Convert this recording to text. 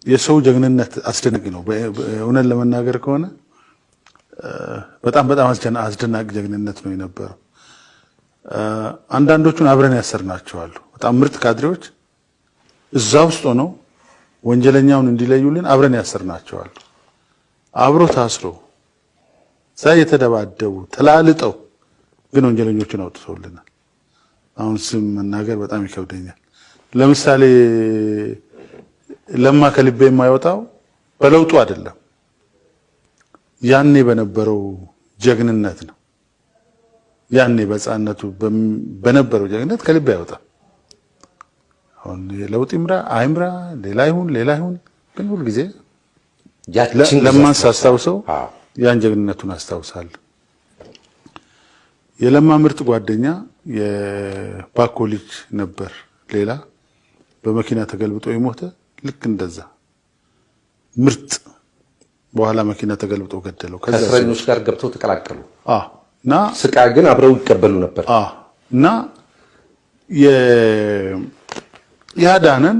የሰው ጀግንነት አስደናቂ ነው እውነት ለመናገር ከሆነ በጣም አስደናቂ ጀግንነት ነው የነበረው አንዳንዶቹን አብረን ያሰርናቸዋል በጣም ምርጥ ካድሬዎች እዛ ውስጥ ሆነው ወንጀለኛውን እንዲለዩልን አብረን ያሰርናቸዋል አብሮ ታስሮ የተደባደቡ ተላልጠው ግን ወንጀለኞችን አውጥተውልናል አሁን ስም መናገር በጣም ይከብደኛል ለምሳሌ ለማ ከልቤ የማይወጣው በለውጡ አይደለም ያኔ በነበረው ጀግንነት ነው ያኔ በጻነቱ በነበረው ጀግንነት ከልቤ አይወጣም አሁን የለውጥ ይምራ አይምራ ሌላ ይሁን ግን ሁሉ ጊዜ ለማን ሳስታውሰው ያን ጀግንነቱን አስታውሳለሁ የለማ ምርጥ ጓደኛ የባኮ ልጅ ነበር ሌላ በመኪና ተገልብጦ የሞተ ልክ እንደዛ ምርጥ በኋላ መኪና ተገልብጦ ገደለው ከእስረኞች ጋር ገብተው ተቀላቀሉ እና ስቃይ ግን አብረው ይቀበሉ ነበር እና ያዳነን